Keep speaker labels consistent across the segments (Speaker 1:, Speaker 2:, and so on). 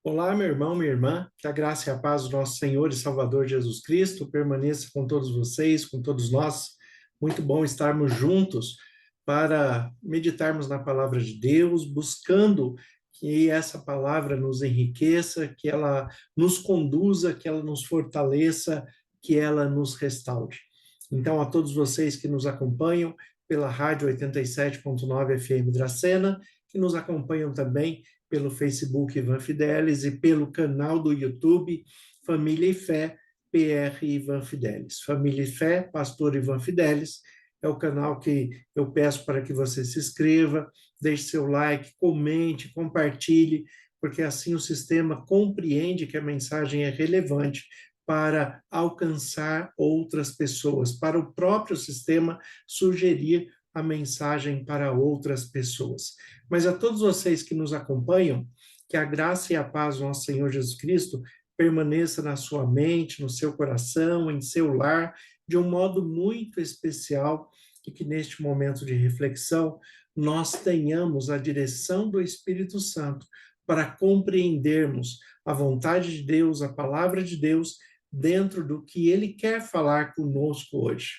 Speaker 1: Olá, meu irmão, minha irmã, que a graça e a paz do nosso Senhor e Salvador Jesus Cristo permaneça com todos vocês, com todos nós. Muito bom estarmos juntos para meditarmos na palavra de Deus, buscando que essa palavra nos enriqueça, que ela nos conduza, que ela nos fortaleça, que ela nos restaure. Então, a todos vocês que nos acompanham pela Rádio 87.9 FM Dracena, que nos acompanham também pelo Facebook Ivan Fidelis e pelo canal do YouTube Família e Fé, PR Ivan Fidelis. Família e Fé, Pastor Ivan Fidelis, é o canal que eu peço para que você se inscreva, deixe seu like, comente, compartilhe, porque assim o sistema compreende que a mensagem é relevante para alcançar outras pessoas, para o próprio sistema sugerir a mensagem para outras pessoas. Mas a todos vocês que nos acompanham, que a graça e a paz do nosso Senhor Jesus Cristo permaneça na sua mente, no seu coração, em seu lar, de um modo muito especial, e que neste momento de reflexão nós tenhamos a direção do Espírito Santo para compreendermos a vontade de Deus, a palavra de Deus, dentro do que Ele quer falar conosco hoje.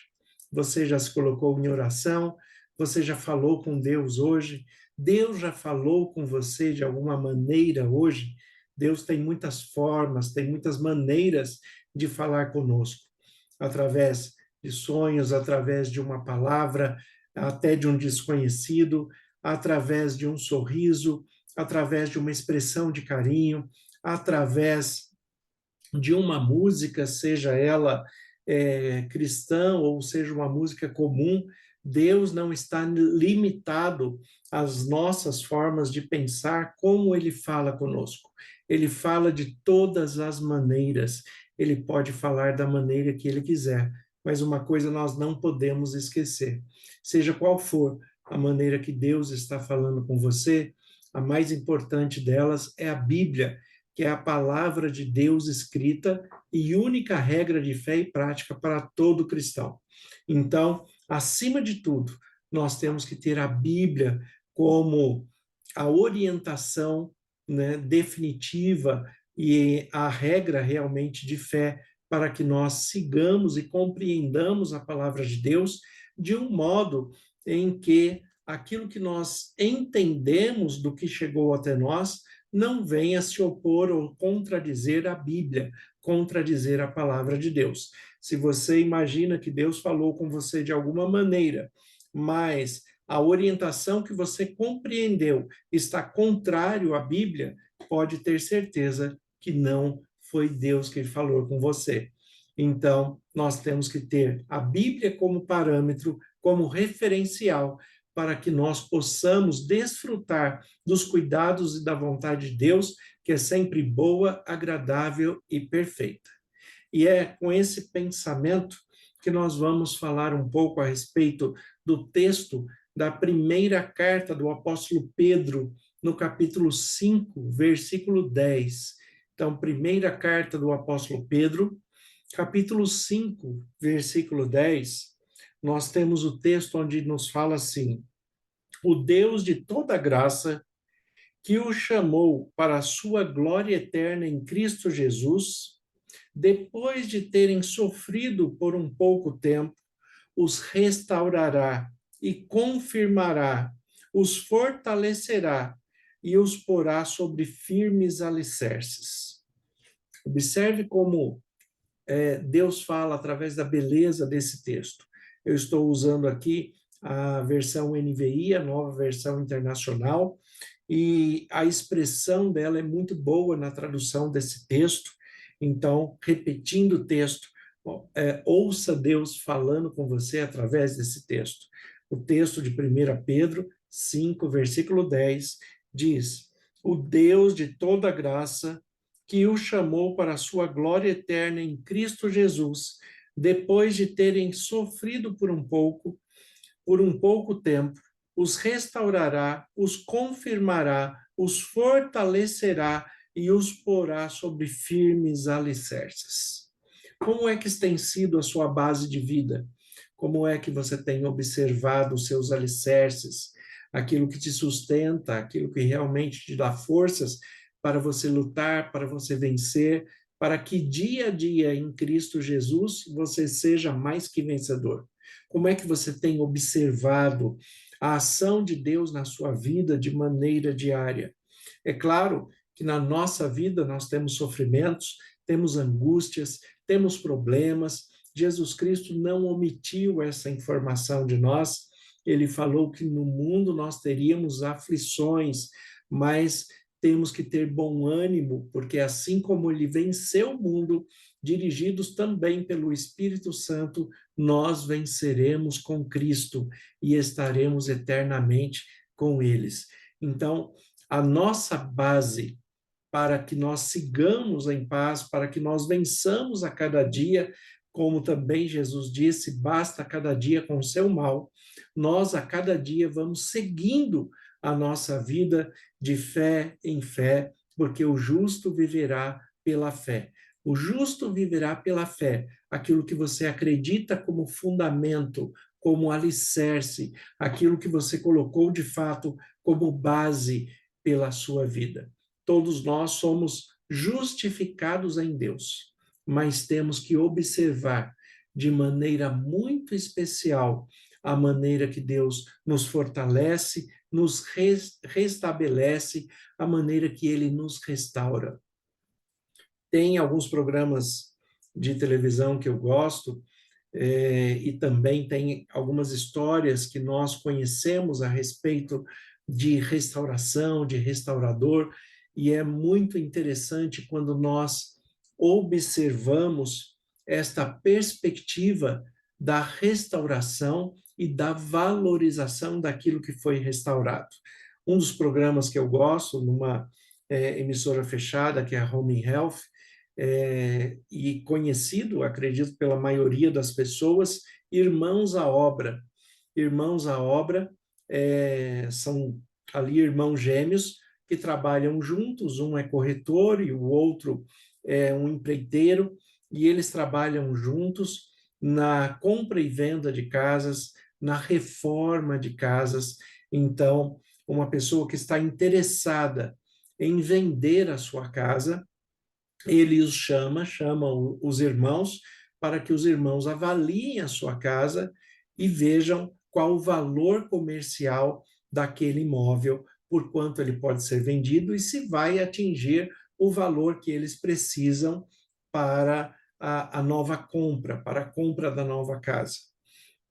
Speaker 1: Você já se colocou em oração? Você já falou com Deus hoje? Deus já falou com você de alguma maneira hoje? Deus tem muitas formas, tem muitas maneiras de falar conosco, através de sonhos, através de uma palavra, até de um desconhecido, através de um sorriso, através de uma expressão de carinho, através de uma música, seja ela cristã ou seja uma música comum. Deus não está limitado às nossas formas de pensar como Ele fala conosco. Ele fala de todas as maneiras. Ele pode falar da maneira que Ele quiser, mas uma coisa nós não podemos esquecer. Seja qual for a maneira que Deus está falando com você, a mais importante delas é a Bíblia, que é a palavra de Deus escrita e única regra de fé e prática para todo cristão. Então, acima de tudo, nós temos que ter a Bíblia como a orientação, né, definitiva e a regra realmente de fé para que nós sigamos e compreendamos a palavra de Deus de um modo em que aquilo que nós entendemos do que chegou até nós não venha se opor ou contradizer a Bíblia, contradizer a palavra de Deus. Se você imagina que Deus falou com você de alguma maneira, mas a orientação que você compreendeu está contrário à Bíblia, pode ter certeza que não foi Deus que falou com você. Então, nós temos que ter a Bíblia como parâmetro, como referencial, para que nós possamos desfrutar dos cuidados e da vontade de Deus, que é sempre boa, agradável e perfeita. E é com esse pensamento que nós vamos falar um pouco a respeito do texto da primeira carta do apóstolo Pedro, no capítulo 5, versículo 10. Então, primeira carta do apóstolo Pedro, capítulo 5, versículo 10, nós temos o texto onde nos fala assim: o Deus de toda graça, que o chamou para a sua glória eterna em Cristo Jesus, depois de terem sofrido por um pouco tempo, os restaurará e confirmará, os fortalecerá e os porá sobre firmes alicerces. Observe como Deus fala através da beleza desse texto. Eu estou usando aqui a versão NVI, a nova versão internacional, e a expressão dela é muito boa na tradução desse texto. Então, repetindo o texto, ouça Deus falando com você através desse texto. O texto de 1 Pedro 5, versículo 10, diz: o Deus de toda graça, que o chamou para a sua glória eterna em Cristo Jesus, depois de terem sofrido por um pouco tempo, os restaurará, os confirmará, os fortalecerá e os porá sobre firmes alicerces. Como é que tem sido a sua base de vida? Como é que você tem observado os seus alicerces, aquilo que te sustenta, aquilo que realmente te dá forças para você lutar, para você vencer, para que dia a dia em Cristo Jesus você seja mais que vencedor. Como é que você tem observado a ação de Deus na sua vida de maneira diária? É claro que na nossa vida nós temos sofrimentos, temos angústias, temos problemas. Jesus Cristo não omitiu essa informação de nós. Ele falou que no mundo nós teríamos aflições, mas temos que ter bom ânimo, porque assim como ele venceu o mundo, dirigidos também pelo Espírito Santo, nós venceremos com Cristo e estaremos eternamente com eles. Então, a nossa base para que nós sigamos em paz, para que nós vençamos a cada dia, como também Jesus disse, basta cada dia com o seu mal. Nós a cada dia vamos seguindo a nossa vida de fé em fé, porque o justo viverá pela fé. O justo viverá pela fé, aquilo que você acredita como fundamento, como alicerce, aquilo que você colocou de fato como base pela sua vida. Todos nós somos justificados em Deus, mas temos que observar de maneira muito especial a maneira que Deus nos fortalece, nos restabelece, a maneira que ele nos restaura. Tem alguns programas de televisão que eu gosto, e também tem algumas histórias que nós conhecemos a respeito de restauração, de restaurador, e é muito interessante quando nós observamos esta perspectiva da restauração e da valorização daquilo que foi restaurado. Um dos programas que eu gosto, numa emissora fechada, que é a Home Health, e conhecido, acredito, pela maioria das pessoas, Irmãos à Obra. Irmãos à Obra são ali irmãos gêmeos que trabalham juntos, um é corretor e o outro é um empreiteiro, e eles trabalham juntos na compra e venda de casas, na reforma de casas. Então, uma pessoa que está interessada em vender a sua casa, ele os chama os irmãos, para que os irmãos avaliem a sua casa e vejam qual o valor comercial daquele imóvel, por quanto ele pode ser vendido e se vai atingir o valor que eles precisam para a nova compra, para a compra da nova casa.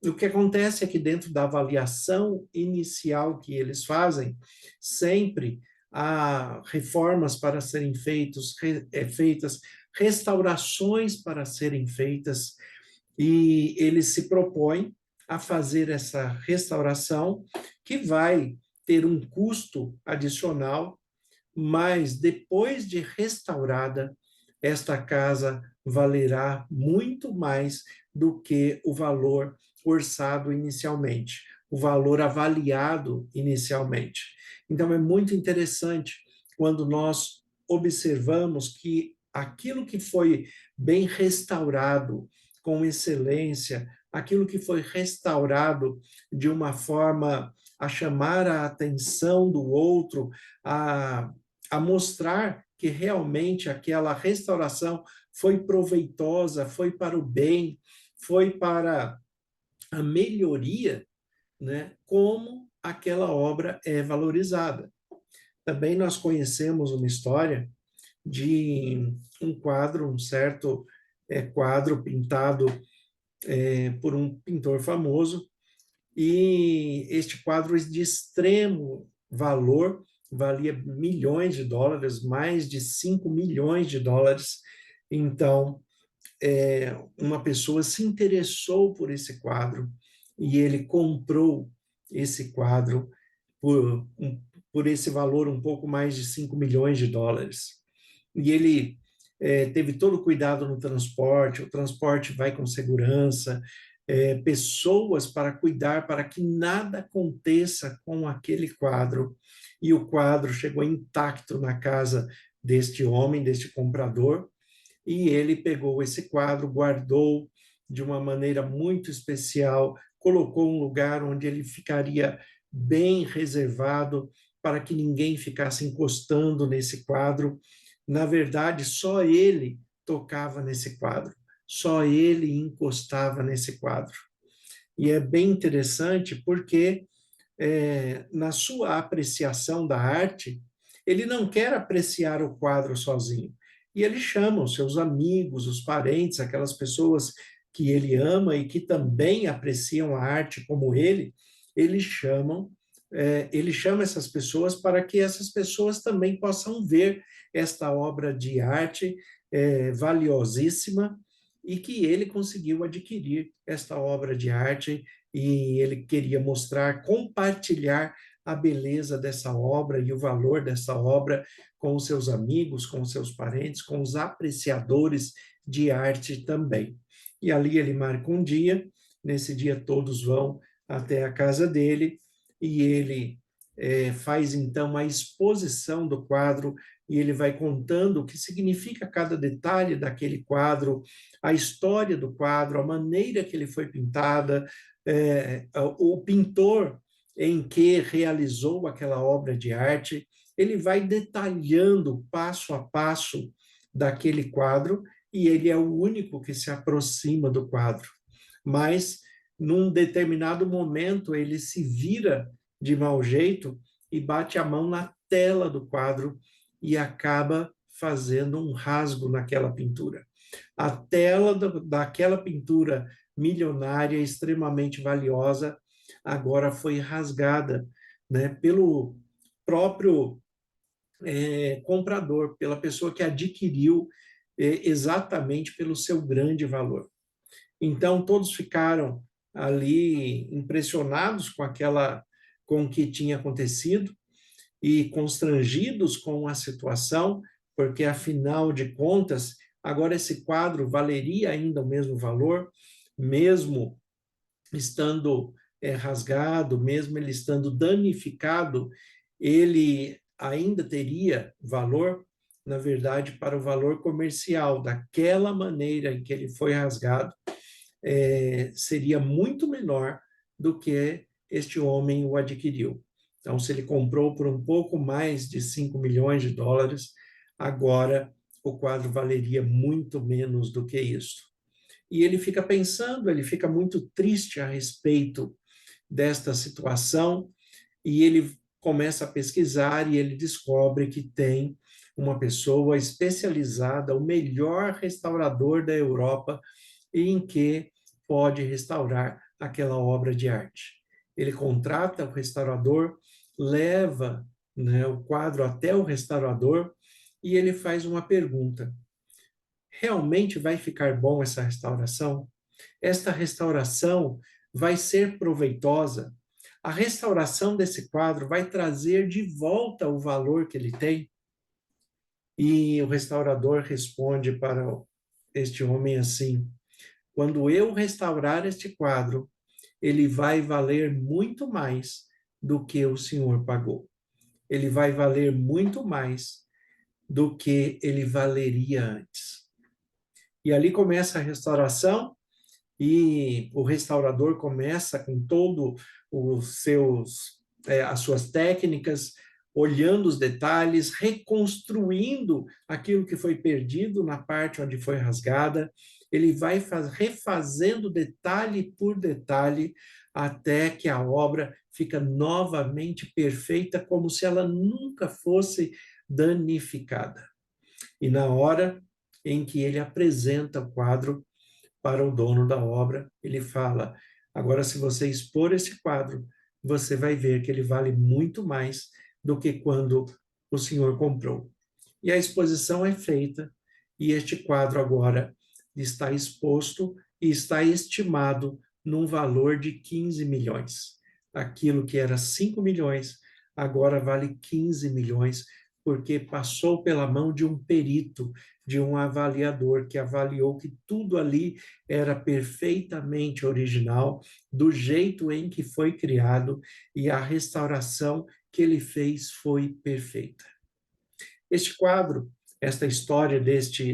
Speaker 1: O que acontece é que dentro da avaliação inicial que eles fazem, sempre há reformas para serem feitas, restaurações para serem feitas, e eles se propõem a fazer essa restauração, que vai ter um custo adicional, mas depois de restaurada, esta casa valerá muito mais do que o valor orçado inicialmente, o valor avaliado inicialmente. Então, é muito interessante quando nós observamos que aquilo que foi bem restaurado com excelência, aquilo que foi restaurado de uma forma a chamar a atenção do outro, a mostrar que realmente aquela restauração foi proveitosa, foi para o bem, foi para a melhoria, né? Como aquela obra é valorizada. Também nós conhecemos uma história de um quadro, um certo quadro pintado por um pintor famoso, e este quadro é de extremo valor, valia milhões de dólares, mais de 5 milhões de dólares. Então, uma pessoa se interessou por esse quadro e ele comprou esse quadro por esse valor, um pouco mais de 5 milhões de dólares. E ele teve todo o cuidado no transporte, o transporte vai com segurança, pessoas para cuidar, para que nada aconteça com aquele quadro. E o quadro chegou intacto na casa deste homem, deste comprador, e ele pegou esse quadro, guardou de uma maneira muito especial, colocou um lugar onde ele ficaria bem reservado para que ninguém ficasse encostando nesse quadro. Na verdade, só ele tocava nesse quadro, só ele encostava nesse quadro. E é bem interessante porque, na sua apreciação da arte, ele não quer apreciar o quadro sozinho. E ele chama os seus amigos, os parentes, aquelas pessoas que ele ama e que também apreciam a arte como ele chamam, ele chama essas pessoas para que essas pessoas também possam ver esta obra de arte valiosíssima e que ele conseguiu adquirir esta obra de arte e ele queria mostrar, compartilhar a beleza dessa obra e o valor dessa obra com os seus amigos, com os seus parentes, com os apreciadores de arte também. E ali ele marca um dia, nesse dia todos vão até a casa dele e ele faz então a exposição do quadro e ele vai contando o que significa cada detalhe daquele quadro, a história do quadro, a maneira que ele foi pintada, o pintor em que realizou aquela obra de arte, ele vai detalhando passo a passo daquele quadro e ele é o único que se aproxima do quadro. Mas, num determinado momento, ele se vira de mau jeito e bate a mão na tela do quadro e acaba fazendo um rasgo naquela pintura. A tela daquela pintura milionária, extremamente valiosa, agora foi rasgada, né, pelo próprio comprador, pela pessoa que adquiriu exatamente pelo seu grande valor. Então, todos ficaram ali impressionados com o que tinha acontecido e constrangidos com a situação, porque, afinal de contas, agora esse quadro valeria ainda o mesmo valor, mesmo estando rasgado, mesmo ele estando danificado, ele ainda teria valor, na verdade, para o valor comercial, daquela maneira em que ele foi rasgado, seria muito menor do que este homem o adquiriu. Então, se ele comprou por um pouco mais de 5 milhões de dólares, agora o quadro valeria muito menos do que isso. E ele fica pensando, ele fica muito triste a respeito desta situação, e ele começa a pesquisar e ele descobre que tem uma pessoa especializada, o melhor restaurador da Europa, em que pode restaurar aquela obra de arte. Ele contrata o restaurador, leva, né, o quadro até o restaurador e ele faz uma pergunta: realmente vai ficar bom essa restauração? Esta restauração vai ser proveitosa? A restauração desse quadro vai trazer de volta o valor que ele tem? E o restaurador responde para este homem assim: quando eu restaurar este quadro, ele vai valer muito mais do que o senhor pagou. Ele vai valer muito mais do que ele valeria antes. E ali começa a restauração e o restaurador começa com todo os seus as suas técnicas, olhando os detalhes, reconstruindo aquilo que foi perdido na parte onde foi rasgada. Ele vai refazendo detalhe por detalhe até que a obra fica novamente perfeita, como se ela nunca fosse danificada. E na hora em que ele apresenta o quadro para o dono da obra, ele fala: agora, se você expor esse quadro, você vai ver que ele vale muito mais do que quando o senhor comprou. E a exposição é feita, e este quadro agora está exposto e está estimado num valor de 15 milhões. Aquilo que era 5 milhões, agora vale 15 milhões, porque passou pela mão de um perito, de um avaliador que avaliou que tudo ali era perfeitamente original, do jeito em que foi criado, e a restauração que ele fez foi perfeita. Este quadro, esta história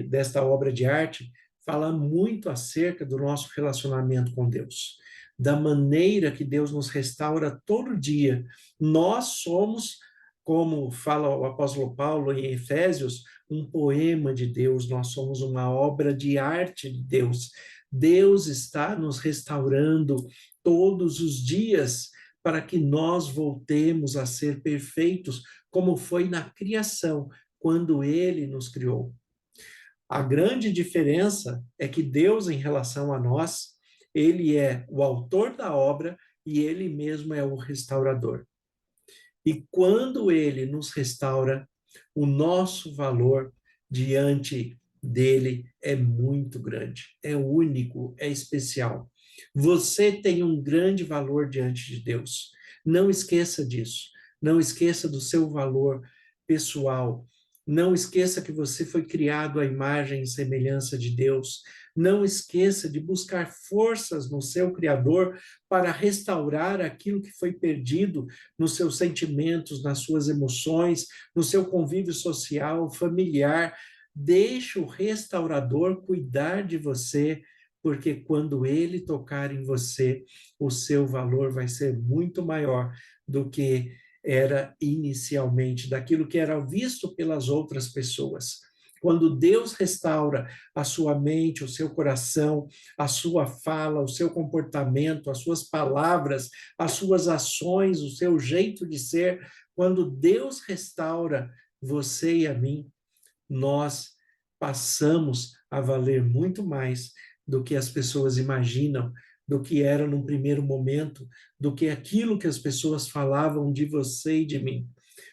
Speaker 1: desta obra de arte, fala muito acerca do nosso relacionamento com Deus, da maneira que Deus nos restaura todo dia. Nós somos como fala o apóstolo Paulo em Efésios, um poema de Deus, nós somos uma obra de arte de Deus. Deus está nos restaurando todos os dias para que nós voltemos a ser perfeitos, como foi na criação, quando ele nos criou. A grande diferença é que Deus, em relação a nós, ele é o autor da obra e ele mesmo é o restaurador. E quando ele nos restaura, o nosso valor diante dele é muito grande, é único, é especial. Você tem um grande valor diante de Deus. Não esqueça disso. Não esqueça do seu valor pessoal. Não esqueça que você foi criado à imagem e semelhança de Deus. Não esqueça de buscar forças no seu Criador para restaurar aquilo que foi perdido nos seus sentimentos, nas suas emoções, no seu convívio social, familiar. Deixe o restaurador cuidar de você, porque quando ele tocar em você, o seu valor vai ser muito maior do que era inicialmente, daquilo que era visto pelas outras pessoas. Quando Deus restaura a sua mente, o seu coração, a sua fala, o seu comportamento, as suas palavras, as suas ações, o seu jeito de ser, quando Deus restaura você e a mim, nós passamos a valer muito mais do que as pessoas imaginam, do que era num primeiro momento, do que aquilo que as pessoas falavam de você e de mim.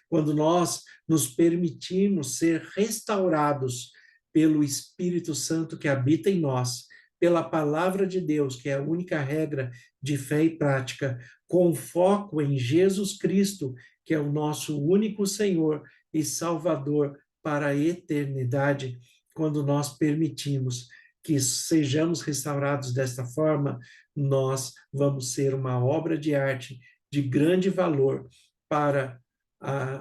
Speaker 1: Quando nós nos permitimos ser restaurados pelo Espírito Santo que habita em nós, pela palavra de Deus, que é a única regra de fé e prática, com foco em Jesus Cristo, que é o nosso único Senhor e Salvador para a eternidade, quando nós permitimos que sejamos restaurados desta forma, nós vamos ser uma obra de arte de grande valor para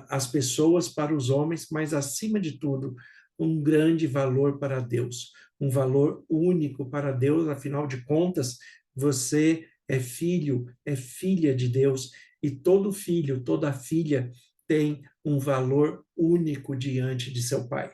Speaker 1: as pessoas, para os homens, mas acima de tudo, um grande valor para Deus, um valor único para Deus, afinal de contas, você é filho, é filha de Deus, e todo filho, toda filha tem um valor único diante de seu pai,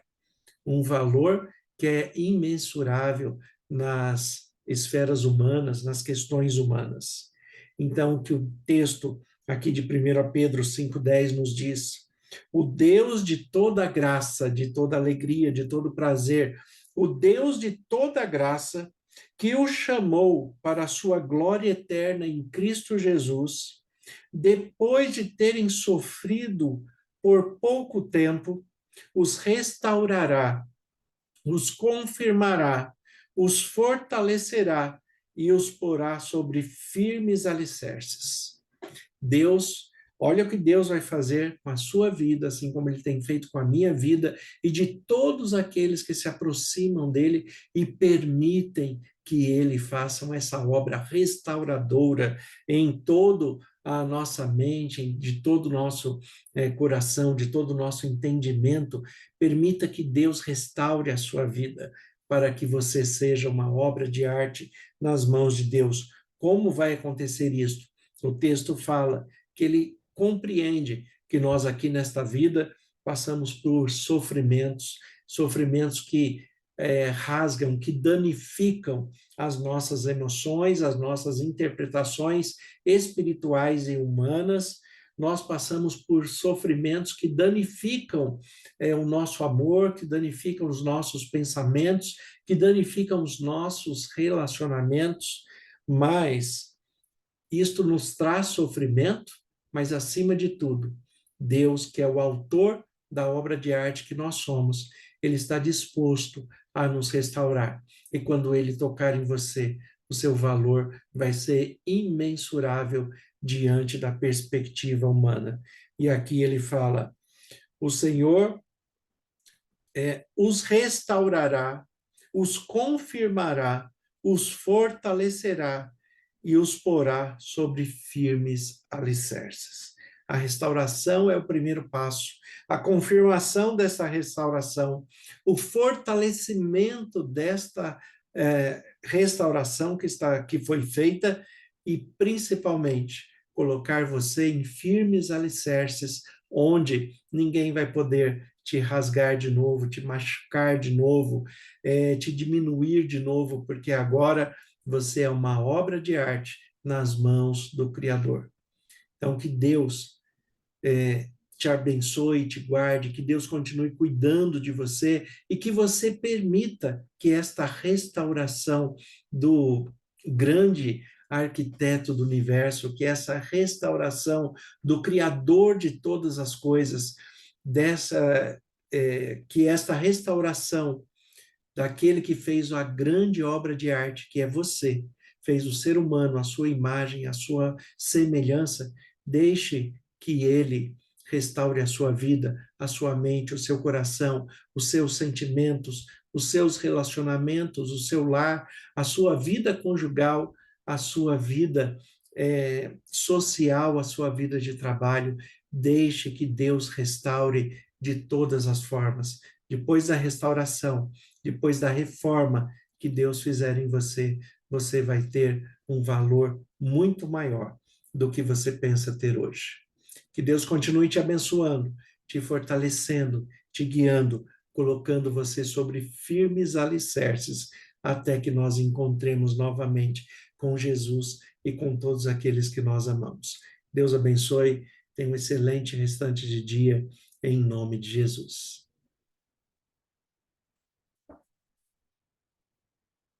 Speaker 1: um valor que é imensurável nas esferas humanas, nas questões humanas. Então, o que o texto aqui de 1 Pedro 5,10 nos diz: o Deus de toda graça, de toda alegria, de todo prazer, o Deus de toda graça, que o chamou para a sua glória eterna em Cristo Jesus, depois de terem sofrido por pouco tempo, os restaurará, os confirmará, os fortalecerá e os porá sobre firmes alicerces. Deus, olha o que Deus vai fazer com a sua vida, assim como ele tem feito com a minha vida e de todos aqueles que se aproximam dele e permitem que ele faça essa obra restauradora em todo a nossa mente, de todo o nosso coração, de todo o nosso entendimento. Permita que Deus restaure a sua vida para que você seja uma obra de arte nas mãos de Deus. Como vai acontecer isso? O texto fala que ele compreende que nós aqui nesta vida passamos por sofrimentos, sofrimentos que rasgam, que danificam as nossas emoções, as nossas interpretações espirituais e humanas. Nós passamos por sofrimentos que danificam o nosso amor, que danificam os nossos pensamentos, que danificam os nossos relacionamentos, mas isto nos traz sofrimento, mas acima de tudo, Deus, que é o autor da obra de arte que nós somos, ele está disposto a nos restaurar. E quando ele tocar em você, o seu valor vai ser imensurável diante da perspectiva humana. E aqui ele fala: o Senhor os restaurará, os confirmará, os fortalecerá e os porá sobre firmes alicerces. A restauração é o primeiro passo. A confirmação dessa restauração, o fortalecimento desta restauração que foi feita e, principalmente, colocar você em firmes alicerces onde ninguém vai poder te rasgar de novo, te machucar de novo, te diminuir de novo, porque agora você é uma obra de arte nas mãos do Criador. Então, que Deus te abençoe, te guarde, que Deus continue cuidando de você e que você permita que esta restauração do grande arquiteto do universo, que essa restauração do Criador de todas as coisas, que esta restauração daquele que fez a grande obra de arte, que é você, fez o ser humano, a sua imagem, a sua semelhança, deixe que ele restaure a sua vida, a sua mente, o seu coração, os seus sentimentos, os seus relacionamentos, o seu lar, a sua vida conjugal, a sua vida social, a sua vida de trabalho. Deixe que Deus restaure de todas as formas. Depois da restauração, depois da reforma que Deus fizer em você, você vai ter um valor muito maior do que você pensa ter hoje. Que Deus continue te abençoando, te fortalecendo, te guiando, colocando você sobre firmes alicerces, até que nós encontremos novamente com Jesus e com todos aqueles que nós amamos. Deus abençoe, tenha um excelente restante de dia, em nome de Jesus.